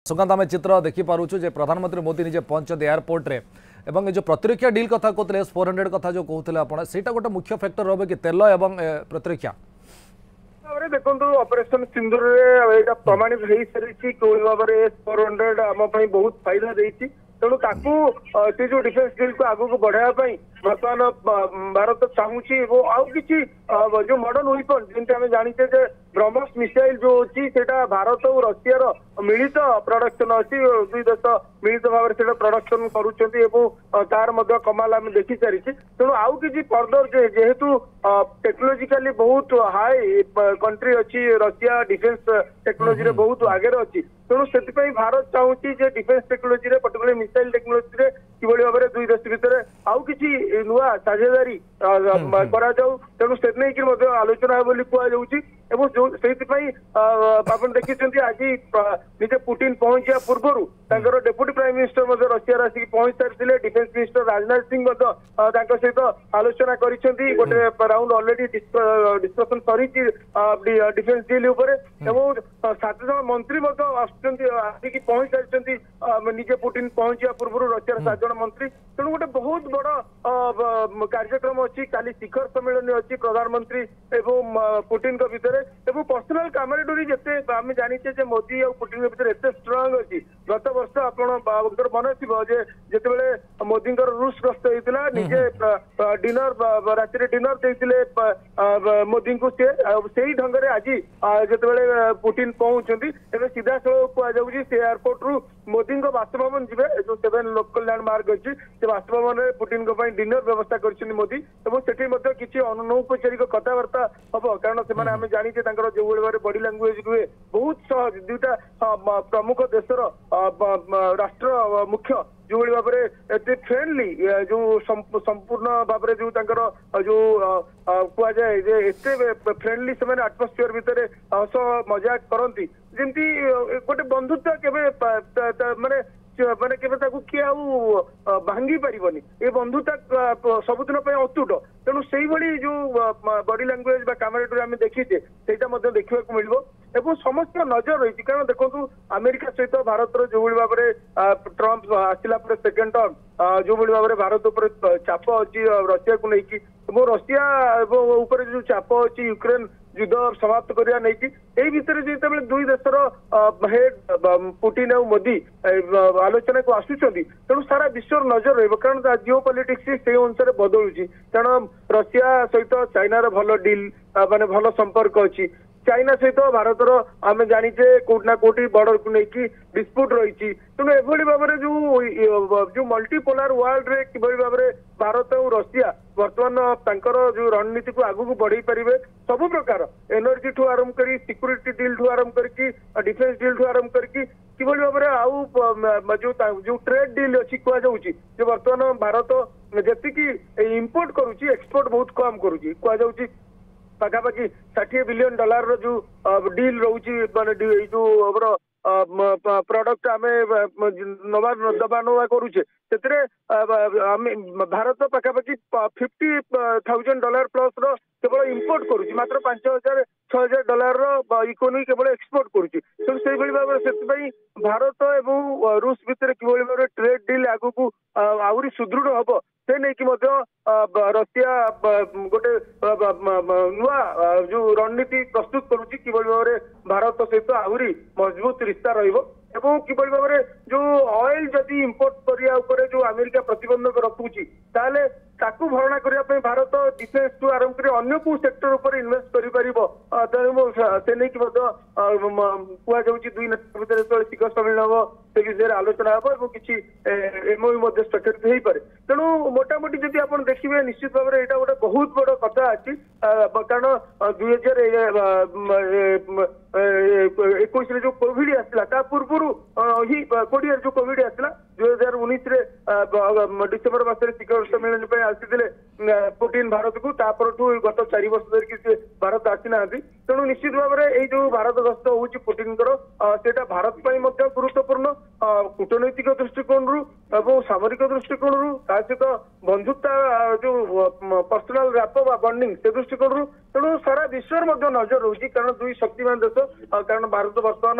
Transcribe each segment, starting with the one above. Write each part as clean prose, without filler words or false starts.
सुकांत आम चित्र देखिपुचे प्रधानमंत्री मोदी निजे पहुंचते एयरपोर्ट रे एवं ये जो प्रतिरक्षा डील कथा कहते S-400 कथा जो कहते आप गोटे मुख्य फैक्टर रहा कि तेल एवं प्रतिरक्षा देखो ऑपरेशन सिंदूर यहाँ प्रमाणित हो सारी भाव में S-400 आम बहुत फायदा देती तेणु से जो डिफेंस डील को आगू बढ़ाई बर्तमान भारत चाहूँगी आउ कि जो मॉडर्न वेपन जमी आम जाचे ब्रह्मोस मिसाइल जो अच्छी भारत और रशियार मिलित प्रोडक्शन अच्छी दुई देश मिलित भाव में प्रोडक्शन तार कमाल आम देखी सारी तेणु आउ कि फर्दर जेहेतु टेक्नोलोजिकली बहुत हाई कंट्री अच्छी रशिया डिफेंस टेक्नोलोजी बहुत आगे अच्छी तेणु से भारत चाहूँगी defence technology particular missile technology किभली भाव में दुई देश भितर आउ कि नुआ साझेदारी करा जाऊ तेणु से नहीं आलोचना बोली कहुच्छी आप देखिए आज निजे पुटिन पहुंचा पूर्व डेप्यूटी प्राइम मिनिस्टर रशिया आसिक पहुंच सारी डिफेंस मिनिस्टर राजनाथ सिंह सहित आलोचना कर गोटे राउंड ऑलरेडी डिस्कसन सरी डिफेंस डील 7 जन मंत्री आसिक पहुंच सारी निजे पुटिन पहुंचा पूर्व रशिया 7 जन मंत्री तेणु गोटे बहुत बड़ कार्यक्रम अच्छी काली शिखर सम्मेलन अच्छी प्रधानमंत्री एवं पुटिन भितर पर्सनाल कामेराडोरी जिते आम जाचे मोदी और पुटिन भीतर एत स्ट्रंग अच्छी गत वर्ष आप मन थी जिते मोदी रूस गस्त होता निजे डिनर राति डिनर देते मोदी को से ढंग से आज जिते पुटिन पहुंचती सीधा सड़क कहुच्छी से एयरपोर्ट रु मोदी बासभवन जी जो 7 लोकल लैंडमार्क अच्छी से बासभवन में पुटिन डिनर व्यवस्था कर मोदी और से किसी अनौपचारिक कथबार्ता हम कारण से आम जाचे जो भाव बॉडी लैंग्वेज रुहे बहुत सहज दुईटा प्रमुख देशर राष्ट्र मुख्य जो भाव में फ्रेंडली जो संपूर्ण भाव में जो जो कहुए एत फ्रेंडली से आटमोस्फियर भितर हस मजाक करती जमी गोटे बंधुत्व के माने माने किए भांगी पारनी ये बंधुता सबुदिन अतुट तेणु से जो बॉडी लैंग्वेज कैमेराटोरी आम देखीचे से देखा मिलो एवं समस्त नजर रही कारण देखो अमेरिका सहित भारत जो भाव में ट्रंप आसला सेकेंड टर्म जो भाव में भारत उपर चाप अच्छी रशिया को लेकिन रशिया जो चाप अच्छी यूक्रेन युद्ध समाप्त करने नहीं भितर जो दुई देशर हेड पुटिन और मोदी आलोचना को आसुंच तेणु सारा विश्व नजर रहा कारण जिओ पॉलिटिक्स से अनुसार बदलुची कारण रशिया सहित चाइनार भल डील माने भल संपर्क अच्छी चाइना सहित भारतर आम जाचे कोटना कोटी बॉर्डर को लेकिन डिस्प्यूट रही तेणु एभली भाव में जो मल्टीपोलार वर्ल्ड रे किभली भाव में भारत और रशिया बर्तमान जो रणनीति को आगू बढ़े पारे सब प्रकार एनर्जी ठू आरंभ कर सिक्यूरीटी डील ठू आरंभ करके डिफेंस डील ठू आरंभ करके किभली भाव में आउ जो ट्रेड डील अच्छी कहुच्छी बर्तमान भारत जी इंपोर्ट करुच्ची एक्सपोर्ट बहुत कम करुच्ची कहुच्छी पाखापाखि $60 बिलियन जो डील रोचे माने जो प्रोडक्ट आम नवा दबा नवा करुचे भारत पाखापाखि $50,000 प्लस केवल इंपोर्ट करुच्ची मात्र $5,000-6,000 इकोनॉमी केवल एक्सपोर्ट करुच्ची तेणु से भाव में भारत और रूस भितर किभली भाव ट्रेड डील आगु को आहरी सुदृढ़ हम से नहीं कि रशिया गोटे नुआ जो रणनीति प्रस्तुत करुच्ची किभली भाव में भारत सहित आहरी मजबूत रिश्ता रही किभली भाव में जो ऑयल जदि इंपोर्ट करने जो अमेरिका प्रतिबंधक रखुची ताले ताकू भरणा करने भारत डिफेंस टू आरंभ कर अन्य को सेक्टर उपर इन्वेस्ट कर तेणु से नहीं कि कहुच्छी दुई नेता भितर जो शिखर सम्मेलन हम से विषय आलोचना हम और किसी एमओयू स्वाक्षरित हो पारे तेणु मोटामोटी जब आप देखिए निश्चित भाव में यहाँ गोटे बहुत बड़ कथा अच्छी कारण 2021 जो कोविड आसला पूर्व ही कोड़िया जो कोविड आसला 2019 डिसेम्बर मसरे शिखर सम्मेलन आसी पुटिन भारत को गत 4 वर्ष धरिकी भारत आसी ना तेणु निश्चित भाव में जो भारत गस्त हो पुटिन भारत गुरुत्वपूर्ण कूटनैतिक दृष्टिकोण ଏବଂ ସାମରିକ ଦୃଷ୍ଟିକୋଣରୁ ତା ସହିତ ବନ୍ଧୁତା ଯୋଉ ପର୍ସନାଲ ରାପ ବା ବଣ୍ଡିଂ ସେ ଦୃଷ୍ଟିକୋଣରୁ ତେଣୁ ସାରା ବିଶ୍ୱରେ ମଧ୍ୟ ନଜର ରହୁଛି କାରଣ ଦୁଇ ଶକ୍ତିମାନ ଦେଶ କାରଣ ଭାରତ ବର୍ତ୍ତମାନ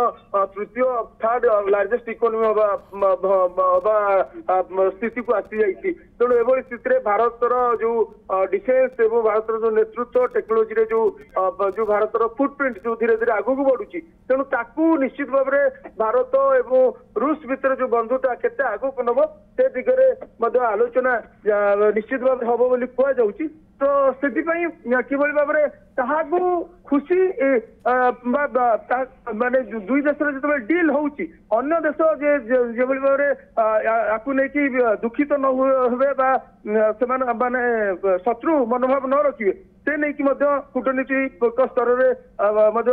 ତୃତୀୟ ଥାର୍ଡ ଲାର୍ଜେଷ୍ଟ ଇକୋନୋମି ହବା ସ୍ଥିତିକୁ ଆସିଯାଇଛି। ତେଣୁ ଏଭଳି ସ୍ଥିତିରେ ଭାରତର ଯୋଉ ଡିଫେନ୍ସ ଏବଂ ଭାରତର ଯୋଉ ନେତୃତ୍ୱ ଟେକ୍ନୋଲୋଜିରେ ଯୋଉ ଭାରତର ଫୁଟପ୍ରିଣ୍ଟ ଯୋଉ ଧୀରେ ଧୀରେ ଆଗକୁ ବଢୁଛି ତେଣୁ ତାକୁ ନିଶ୍ଚିତ ଭାବରେ ଭାରତ ଏବଂ ରୁଷ ଭିତରେ ଯୋଉ ବନ୍ଧୁତା କେତେ ଆଗକୁ ନବ ସେ ଦିଗରେ ମଧ୍ୟ ଆଲୋଚନା ନିଶ୍ଚିତ ଭାବରେ ହବ ବୋଲି କୁହାଯାଉଛି। ତ ସେଥିପାଇଁ କିଭଳି ଭାବରେ ତାହାକୁ ଖୁସି ମାନେ ଦୁଇ ଦେଶର ଯେତେବେଳେ ଡିଲ୍ ହଉଛି ଅନ୍ୟ ଦେଶ ଯେଭଳି ଭାବରେ ଆକୁ ନେଇକି ଦୁଃଖିତ ନ ହୁଏ ବା ସେମାନେ ମାନେ ଶତ୍ରୁ ମନୋଭାବ ନ ରଖିବେ ସେ ନେଇକି ମଧ୍ୟ କୂଟନୀତିକ ସ୍ତରରେ ମଧ୍ୟ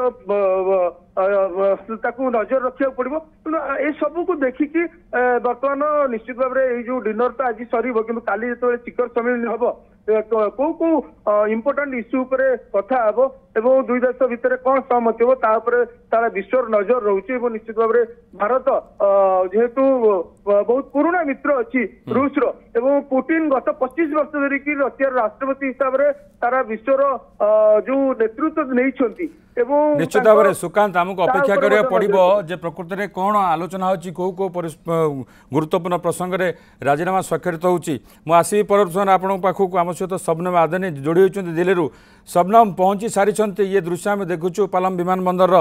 ତାକୁ ନଜର ରଖିବାକୁ ପଡିବ। ତେଣୁ ଏ ସବୁକୁ ଦେଖିକି ବର୍ତ୍ତମାନ ନିଶ୍ଚିତ ଭାବରେ ଏଇ ଯୋଉ ଡିନର ତ ଆଜି ସରିବ କିନ୍ତୁ କାଲି ଯେତେବେଳେ ଶିଖର ସମ୍ମିଳନୀ ହବ କୋଉ କୋଉ ଇମ୍ପୋର୍ଟାଣ୍ଟ ଇସ୍ୟୁ ଉପରେ କଥା ହବ ଏବଂ ଦୁଇ ଦେଶ ଭିତରେ କଣ ସହମତି ହବ ତା ଉପରେ ସାରା ବିଶ୍ୱର ନଜର ରହୁଛି ଏବଂ ନିଶ୍ଚିତ ଭାବରେ ଭାରତ ଯେହେତୁ ବହୁତ ପୁରୁଣା ମିତ୍ର ଅଛି ରୁଷର ଏବଂ ପୁଟିନ ଗତ 25 ବର୍ଷ ଧରିକି ରଷିଆର ରାଷ୍ଟ୍ରପତି ହିସାବରେ ସାରା ବିଶ୍ୱର ଯୋଉ ନେତୃତ୍ୱ ନେଇଛନ୍ତି ଏବଂ निश्चित भाव में सुकांत आमको अपेक्षा करा पड़ो जे प्रकृति में कौन आलोचना होची को गुरुत्वपूर्ण प्रसंग में राजीनामा स्वाक्षरित होची मु आसबी पर आपण पाखक आम सहित शबनम आदनी जोड़ी होती दिल्ली शबनम पहुंची सारी ये दृश्य आम देखुचु पालम विमान बंदर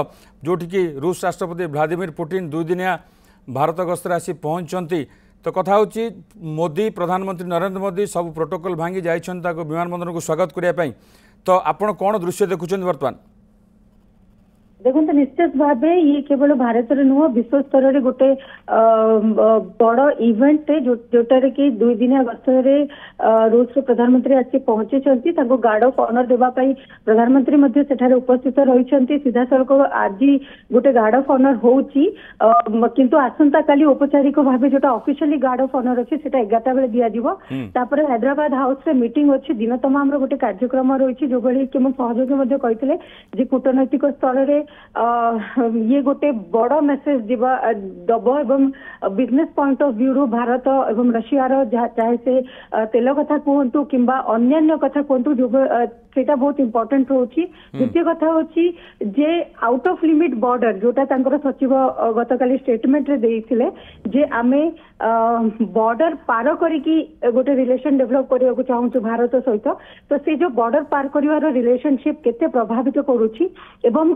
जोटि कि रूस राष्ट्रपति व्लादिमिर पुटिन 2 दिनिया भारत गस्तर आसी पहुंचती तो कथा होची मोदी प्रधानमंत्री नरेंद्र मोदी सब प्रोटोकॉल भांगी जाइछन विमान बंदर को स्वागत करने तो आपण कौन दृश्य देखुं बर्तमान देखो निश्चित भाव ये केवल भारत नुह विश्व स्तर में गोटे बड़ इवेंट जोटार कि 2 दिनिया गस्तर रूस प्रधानमंत्री आसी पहुंची गार्ड ऑफ ऑनर देवाई प्रधानमंत्री सेठारे उपस्थित रही सीधा सड़क आज गोटे गार्ड ऑफ ऑनर होची किंतु आसंता काली औपचारिक भाव जोटा ऑफिशियली गार्ड ऑफ ऑनर अच्छी 11टा बेले दिजापर हैदराबाद हाउस रे मीटिंग अच्छी दिन तमाम गोटे कार्यक्रम रही जो भाई कि सहयोगी कहते कूटनैतिक स्तर में ये गोटे बड़ मेसेज दब एवं बिजनेस पॉइंट ऑफ व्यू रू भारत एवं रशिया चाहे से तेल कथा कहतु कि अन्य कथा कहतु जो सेटा बहुत इम्पोर्टेंट होची। द्वितीय कथा होची जे आउट ऑफ लिमिट बॉर्डर जोटा तांकर सचिव गतकाली स्टेटमेंट रे देइथिले जे आमे बॉर्डर पार करिकी गोटे रिलेशन डेवलप करिया को चाहूछु भारत सहित तो से जो बॉर्डर पार करिवार रिलेशनशिप केते प्रभावित करूची एवं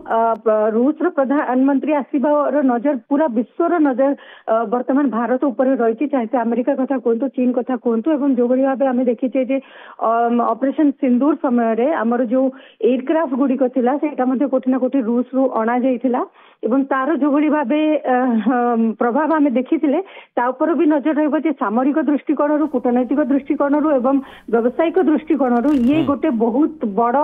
रूस रो प्रधानमंत्री आसीबार नजर पूरा विश्वर नजर वर्तमान भारत ऊपर रही चाहे से अमेरिका कथा कहतु चीन कथा कहतु एवं जो भाई भाव आम देखीचे जे ऑपरेशन सिंदूर समय आमर जो एयरक्राफ्ट गुड़िक थिला सेटा मध्ये कोठी ना कोठी रूस रु अणा जाइथिला एवं तार जो भाई भाव प्रभाव आम देखीथिले ता ऊपर भी नजर रहबो जे सामरिक दृष्टिकोण रु कूटनैतिक दृष्टिकोण रु एवं व्यावसायिक दृष्टिकोण रु ये गोटे बहुत बड़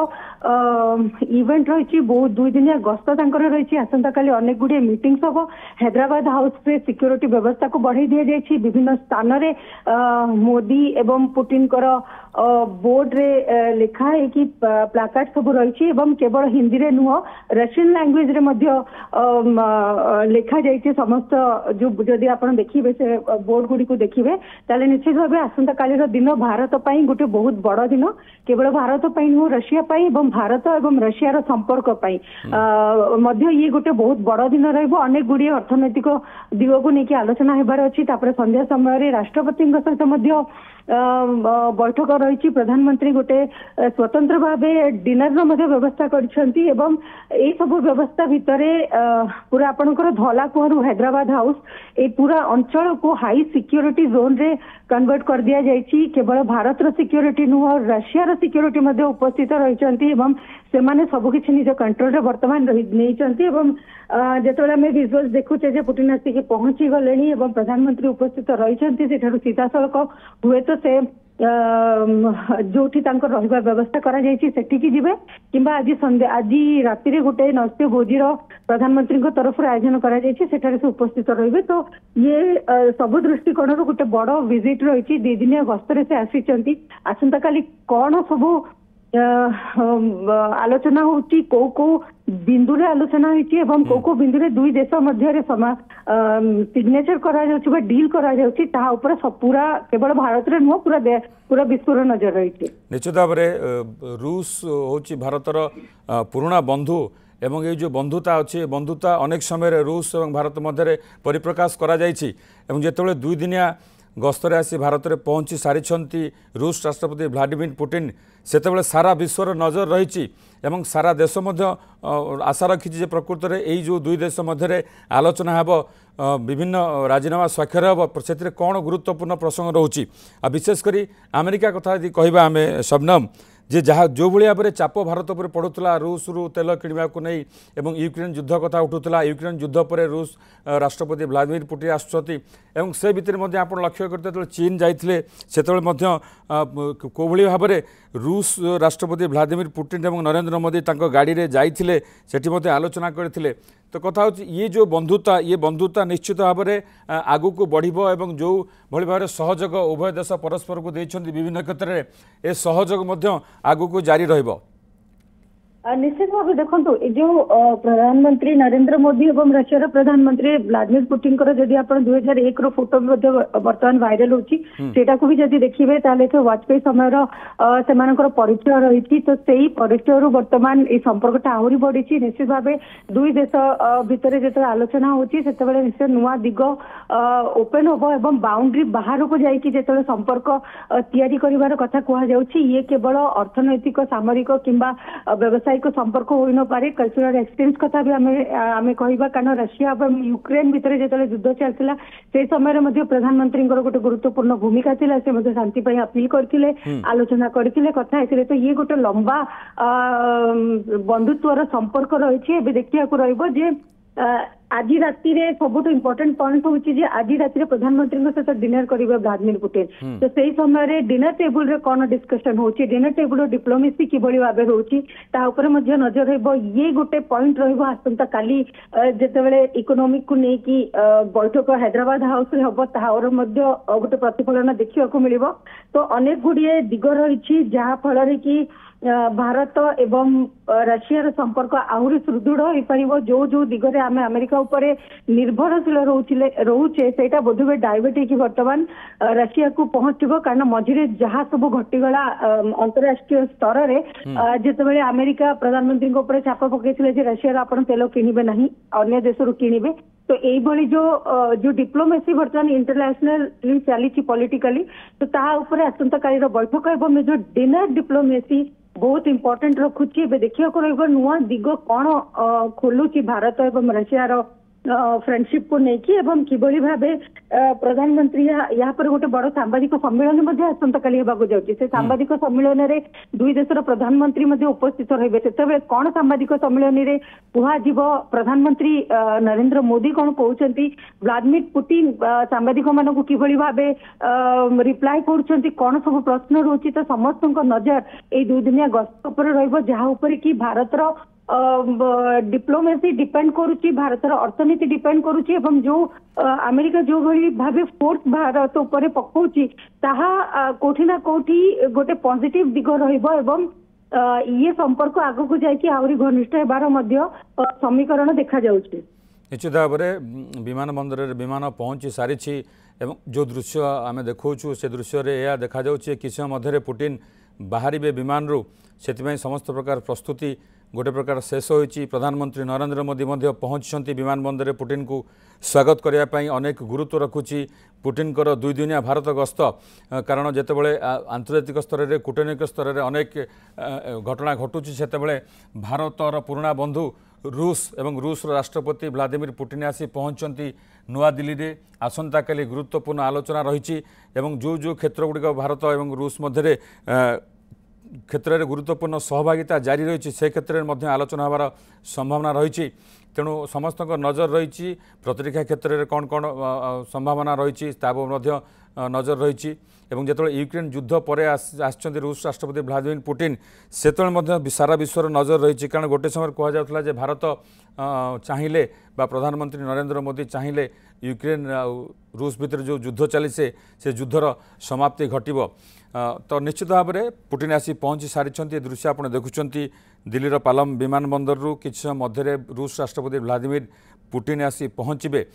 इवेंट रही बहुत 2 दिनिया गस्त तांकर रही आसंता काली अनेक गुड़िए मीटिंग्स हम हैदराबाद हाउस रे सिक्योरिटी व्यवस्था को बढ़ाई दि जाइए विभिन्न स्थान रे मोदी एवं पुटिन बोर्ड रे लिखा है कि प्लाकार्ड सब रही केवल हिंदी रे नुह रशियन लैंग्वेज रे मध्य लिखा जाइए समस्त जो जदि आप देखिए से बोर्ड गुड़ी को देखिए ताले निश्चित भाव आसंता काली दिन भारत पाई गोटे बहुत बड़ दिन केवल भारत पाई नुह रशिया पाई एवं भारत एवं रशियार संपर्क पाई मध्य ये गोटे बहुत बड़ दिन रहिबो अनेक गुड़िए अर्थनैतिक दिग को लेकिन आलोचना हेबार अछि तापर संध्या समय राष्ट्रपति सहित मध्य बैठक रही प्रधानमंत्री गोटे स्वतंत्र भाव डिनर व्यवस्था करछंती एवं ए सब व्यवस्था भितरे पूरा आपनकर धला कुहरु हैदराबाद हाउस ए पूरा अंचल को हाई सिक्योरिटी जोन रे कन्वर्ट कर दिया जाइछि केवल भारत रो सिक्योरिटी नुह रशिया रो सिक्योरिटी मध्ये उपस्थित रहिछंती एवं से माने सब किछि निज कंट्रोल रे वर्तमान नैछंती एवं जेतबेला आमे विजुअल्स देखुचे जे पुटिन आसी पहुंची गलेनी एवं प्रधानमंत्री उपस्थित रहिछंती सेठारु सीधा सड़क हुए तो से जोठी तांकर रहिबा व्यवस्था करा जाइछि सेठी जिबे किंबा आज राति रे गोटे नस्य भोजीर प्रधानमंत्री तरफ आयोजन करा जाइछि सेठारे से उपस्थित रहिबे तो ये सब दृष्टिकोण गोटे बड़ विजिट रही 2 दिनिया गस्तरे से आसीचंती आसंता काली कौन सब आलोचना होची को बिंदु रे आलोचना होची एवं को बिंदु रे दुई देश मध्य सिग्नेचर करा जाउची बा डील करा जाउची ता ऊपर पूरा केवल भारत रे नुह पूरा विश्व रे नजर रही निश्चित भाव में रूस होची भारतर पुराना बंधु एवं ये जो बंधुता अच्छी बंधुता अनेक समय रूस और भारत मध्य परिप्रकाश करा जायछि एवं जेतबेले दुई दिनिया गस्तर आसी भारत में पहुँची सारी रूस राष्ट्रपति व्लादिमीर पुटिन सेतबेले सारा विश्वर नजर रही एवं सारा देश आशा रखी प्रकृत में यही जो दुई देश मध्य आलोचना हेब विभिन्न राजीनामा स्वाक्षर हेब से कौन गुरुत्वपूर्ण प्रसंग रोचे विशेषकर अमेरिका कथा यदि कहवा आम शबनम जे जहाँ जो भाई भाव में चाप भारत पर पड़ूला रूस रु तेल किणवा को नहीं एवं यूक्रेन युद्ध कथा उठूला यूक्रेन युद्ध पर रूस राष्ट्रपति व्लादिमीर पुटिन आसुच्च से भितर आप लक्ष्य करते जो चीन जाते से कोभली भाव में रूस राष्ट्रपति व्लादिमीर पुटिन और नरेंद्र मोदी गाड़ी में जाते सेठी आलोचना करते तो कथा हो ये जो बंधुता निश्चित भाव में आगू को बढ़िबो एवं जो भली भाव सहयोग उभय देश परस्पर को देइछन्ति विभिन्न क्षेत्र में ए सहयोग मध्य आगू को जारी रहिबो निश्चित भाव देखो जो प्रधानमंत्री नरेंद्र मोदी और रशिया प्रधानमंत्री व्लादिमीर पुटिन जदि आप 2001 रो फोटो बर्तमान वायरल होची सेटा को भी जदि देखिबे ताले तो वाजपेयी समय से परिचय रही तो सही परिचय रु वर्तमान ये संपर्कटा आहरी बढ़ी निश्चित भाव दुई देश भितर जो आलोचना होची सेतेबेले निश्चय नुआ दिग ओपन होबो एवं बाउंड्री बाहर को जाइकी जेतेबेले संपर्क तैयारी करिवार कथा कहा जाउची ये केवल अर्थनैतिक सामरिक किंबा व्यवसाय संपर्क हो न पारे कल्चरल एक्सचेंज कथा भी आमे कहबा कारण रशिया और यूक्रेन भितर जो युद्ध चलता से समय प्रधानमंत्री गोटे गुरुत्वपूर्ण भूमिका थिला से शांति पर अपील करथिले आलोचना करथिले कथा हेतिले तो ये गोटे लंबा बंधुत्वर संपर्क रही देखिया को रहिबो जे आज राति सबुठ इम्पोर्टेंट पॉइंट हूँ आज राति प्रधानमंत्री सहित डिनर करेंगे व्लादिमीर पुटिन तो सही समय डिनर टेबुल रे कौन डिस्कशन होची डिनर टेबुल डिप्लोमेसी किभली भाव रोची नजर रहिबो ये गोटे पॉइंट रहिबो आसंता काली जेतेबेले इकोनॉमिक को लेकी बैठक हैदराबाद हाउस रे हबो ताहार मध्य गोटे प्रतिफलन देखिया को मिलिबो तो अनेक गुड़िए दिग रही जहाँ फल कि भारत एवं रशियार संपर्क आहरी सुदृढ़ हो पार जो जो दिगरे आम अमेरिका उपरे निर्भरशील रोचे से बोधवे डायबिटिक वर्तमान रशिया को पहुंचब कारण मझे जहाँ सब घटीगला अंतरराष्ट्रीय स्तर में जितेबाला अमेरिका प्रधानमंत्री छाप पकई रशिया आप तेल किणवे ना अन्य देश किणवे तो यही जो डिप्लोमेसी बर्तमान इंटरनेशनल चली पॉलिटिकली तो ताऊपर आसंता काली बैठक एवं जो डिनर डिप्लोमेसी बहुत इंपोर्टेंट रखुची देखिया को रहिबो नुआ दिग कौन खोलुची भारत एवं रशियार फ्रेंडशिप को लेकिन एवं किभली भावे प्रधानमंत्री यहाँ पर गोटे बड़ सांबादिक सम्मेलन आसंता काली होगा जाऊँगी से सांबादिक सम्मेलन में दुई देशर प्रधानमंत्री उपस्थित रहे से कौन सांबादिक सम्मेलन में कहुब प्रधानमंत्री नरेंद्र मोदी कौन कहते व्लादिमीर पुटिन सांबादिक मानक किभली भावे रिप्लाई कर कौन सब प्रश्न रोचे तो समस्त नजर ये दुई दिनिया गस्त पर रहा कि भारतर डिप्लोमेसी डिपेंड करुच्ची भारतर अर्थनीति डिपेंड करुच्ची एवं जो अमेरिका जो भली भावे फोर्स भारत उपर पकाउची ताहा कोठी ना कोठी गोटे पॉजिटिव दिग रहिबो एवं ये संपर्क आगो को जायकी आउरी घनिष्ठ हेबार मध्य समीकरण देखा जाउची निश्चित भाव में विमान बंदर विमान पहुँची सारी एवं जो दृश्य आम देखा से दृश्य यह देखा कि समय मध्य पुटिन बाहर विमान रु से समस्त प्रकार प्रस्तुति गोटे प्रकार शेष होती प्रधानमंत्री नरेंद्र मोदी पहुंची विमान बंदर पुटिन को स्वागत करने अनेक गुरुत्व रखुची पुटिन दुई दिनिया भारत गस्त कारण जितेबाला आंतर्जातिक स्तर में कूटनैतिक स्तर में अनेक घटना घटुची से भारतर पुराना बंधु रूस एवं रूस राष्ट्रपति व्लादिमीर पुटिन आसी पहुंचती नुआ दिल्ली में आसंता काली गुरुत्वपूर्ण आलोचना रही जो जो क्षेत्रगुड़िक भारत एवं रूस मध्य क्षेत्र में गुरुत्वपूर्ण सहभागिता जारी रही से क्षेत्र में आलोचना होबार संभावना रही तेणु समस्त नजर रही प्रतिरक्षा क्षेत्र में कौन कौन संभावना रही नजर रही जो यूक्रेन युद्ध पर आसछन्ति रूस राष्ट्रपति व्लादिमिर पुटिन से सारा विश्वर नजर रही कारण गोटे समय कहुला भारत चाहिए प्रधानमंत्री नरेंद्र मोदी चाहिए यूक्रेन रूस भितर जो युद्ध चली से युद्धर समाप्ति घटव तो निश्चित भाव में पुटिन आसी पहुँची सारी दृश्य आप देखुं दिल्लीर पालम विमान बंदर किसी समय मध्य रूस राष्ट्रपति व्लादिमिर पुटिन आसी पहुँचे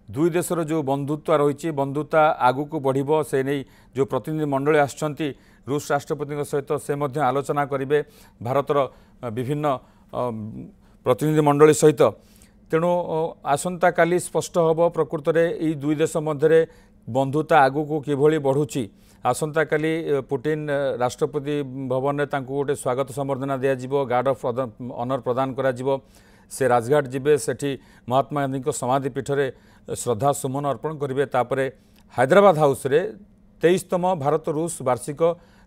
दुई देशर जो बंधुत्व रही बंधुता आगू को बढ़ से नहीं जो प्रतिनिधि मंडली आसछन्ति रूस राष्ट्रपति सहित से मध्य आलोचना करेंगे भारतर विभिन्न प्रतिनिधि मंडली सहित तेणु आसंता काली स्पष्ट हम प्रकृत में यही दुई देश मध्य बंधुता आगू को किभली बढ़ुची आसंता काली पुटिन राष्ट्रपति भवन में गोटे स्वागत संबर्धना दिज्व गार्ड ऑफ ऑनर प्रदान करा से राजघाट जीवे सेठी महात्मा गांधी समाधि पीठ में श्रद्धा सुमन अर्पण करेंगे तापर हैदराबाद हाउस रे 23तम भारत रूस वार्षिक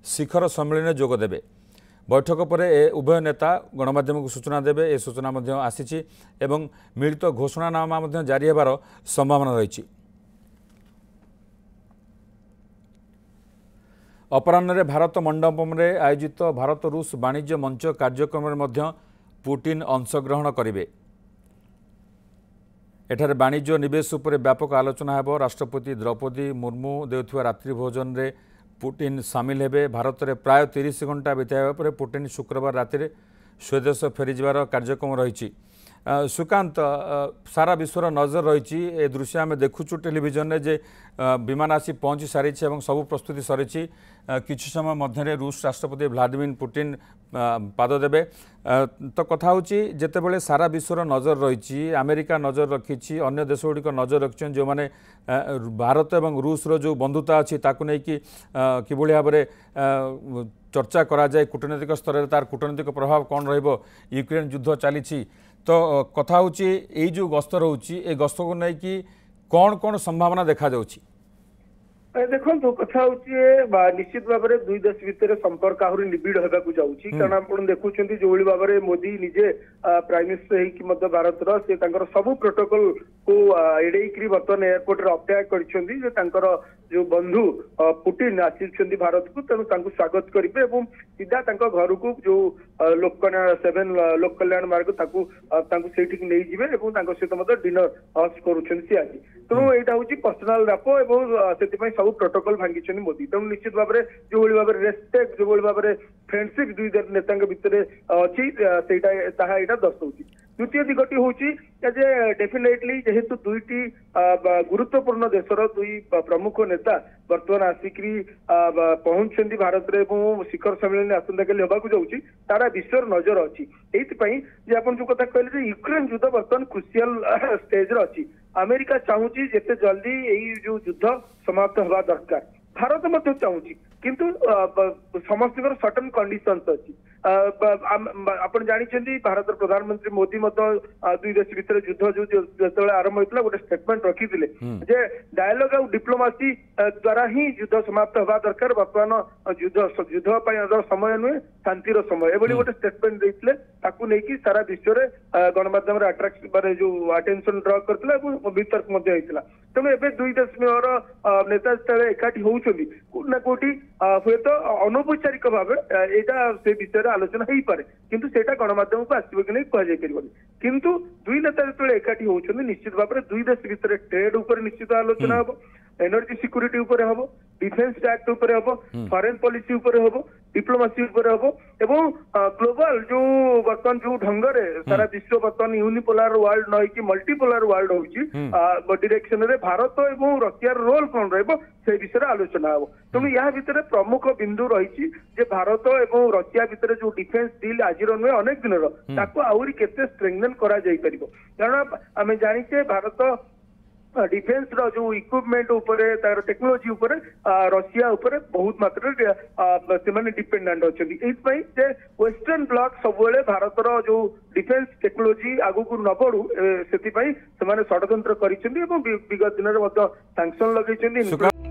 शिखर सम्मेलन जोगदेवे बैठक पर उभय नेता गणमाध्यम को सूचना देवे ए सूचना आसी एवं मिलित घोषणानामा जारी होबार संभावना रही। अपराह्न भारत मंडपम रे आयोजित भारत रूस वाणिज्य मंच कार्यक्रम में पुटिन अंशग्रहण करेंगे। एठारे वाणिज्य निवेश उपर व्यापक आलोचना हेब। राष्ट्रपति द्रौपदी मुर्मू देउथुवा रात्रि भोजन रे पुटिन सामिल हेबे। भारत में प्राय 30 घंटा बिताइबा पर पुटिन शुक्रवार राति स्वदेश फेरीजार कार्यक्रम रही। सुकांत सारा विश्वर नजर रही ए दृश्य आम देखुचु टेलीविजन में जे विमान आसी पहुँची सारी सब प्रस्तुति सरी किछि समय मध्य रूस राष्ट्रपति व्लादिमिर पुटिन पाद देवे तो कथा होची जेतेबेले सारा विश्वर नजर रही अमेरिका नजर रखी अन्य देश गुड़िक नजर रखिछन जो माने भारत एवं रूस रो जो बंधुता अच्छी ताकू नहीं कि किभली भाव में चर्चा करा जाए कूटनीतिक स्तर में तार कूटनीतिक प्रभाव कौन रहिबो यूक्रेन युद्ध चली तो कथा होची एई जो गस्त रोची ए गस्त को नहीं कि कौन कौन संभावना देखा जाउची देखो कथा होची निश्चित भाव में दुई देश भितर संपर्क आहरी निबिड़ होगा जाऊँगी कारण आप देखुं जो भाव में मोदी निजे प्राइम मिनिस्टर होगी भारत से सबू प्रोटोकॉल को एड़े बर्तमान एयरपोर्ट अपेक्षा कर जो बंधु पुटिन आसी भारत को तेणु स्वागत करेंगे और सीधा घर को जो लोक 7 लोक कल्याण मार्ग नहीं जीवे सहित डिनर हस्ट करुँच आज तेणु यहाँ हूँ पर्सनाल राप और से सब प्रोटोकॉल भांगी मोदी तेणु निश्चित भाव में जो भाव में रेस्पेक्ट जो भाव में फ्रेंडशिप दुई नेता भितर अच्छी दर्शाऊँ। द्वितीय दिगटी हूँ डेफिनेटली जेहेतु दुईटी गुरुत्वपूर्ण देशर दुई प्रमुख नेता बर्तमान आसिक पहुंचती भारत में शिखर सम्मेलन आसंता काली होगा जाऊँगी सारा विश्वर नजर अच्छी ये आप जो कथा कहले यूक्रेन युद्ध बर्तमान क्रुशियल स्टेज अच्छी अमेरिका चाहूँगी जिते जल्दी यही जो युद्ध समाप्त हवा दरकार भारत मध्य चाहूँगी किंतु समस्त सर्टन कंडीशंस अच्छी आपण जानी भारत प्रधानमंत्री मोदी दुई देश भितर युद्ध जो आरंभ होता गोटे स्टेटमेंट रखी डायलॉग और डिप्लोमासी द्वारा ही युद्ध समाप्त हवा दरकार बर्तमान युद्ध समय नुहे शांतिर समय एभली गोटे स्टेटमेंट देते नहीं सारा विश्व में गणमाध्यम अट्राक्ट माने जो अटेंशन ड्र करते वितर्क तेणु एवं दुई देश नेता जो एकाठी होती कोटि ना कोटि हुए तो अनौपचारिक भाव यहाँ से विषय आलोचना हो पारे किंतु सेटा गणमाध्यम को आसो कि नहीं कहुन किंतु दुई नेता जो एकाठी होती निश्चित भाव में दुई देश भितर ट्रेड उपर निश्चित आलोचना हम एनर्जी सिक्यूरीटी उपर हम डिफेन्स एक्ट उपर हम फॉरेन पॉलिसी उपर हम डिप्लोमासी उपर हम एवं ग्लोबल जो बर्तमान जो ढंग से सारा विश्व बर्तमान यूनिपोलार वर्ल्ड न कि मल्टीपोलार वर्ल्ड हो डिरेक्शन रे भारत और रशियार रोल कौन से विषय आलोचना हम तेणु यहाँ भितर प्रमुख बिंदु रही भारत और रशिया भितर जो डिफेन्स डील आज नुहे अनेक दिन आहरी केते स्ट्रेंथन करा जाई परिबो कारण आम जानिचे भारत डिफेन्स रो जो इक्विपमेंट उपरे तार टेक्नोलोजी उपरे रशिया उपरे बहुत मात्रा से माने डिपेंडेंट अछंती एथपई जे वेस्टर्न ब्लॉक सबले भारत रो जो डिफेन्स टेक्नोलोजी आगु को न बढ़ू सेति पई से माने षडयंत्र करिसेंती एवं विगत दिन रे मत सैंक्शन लगैसेंती।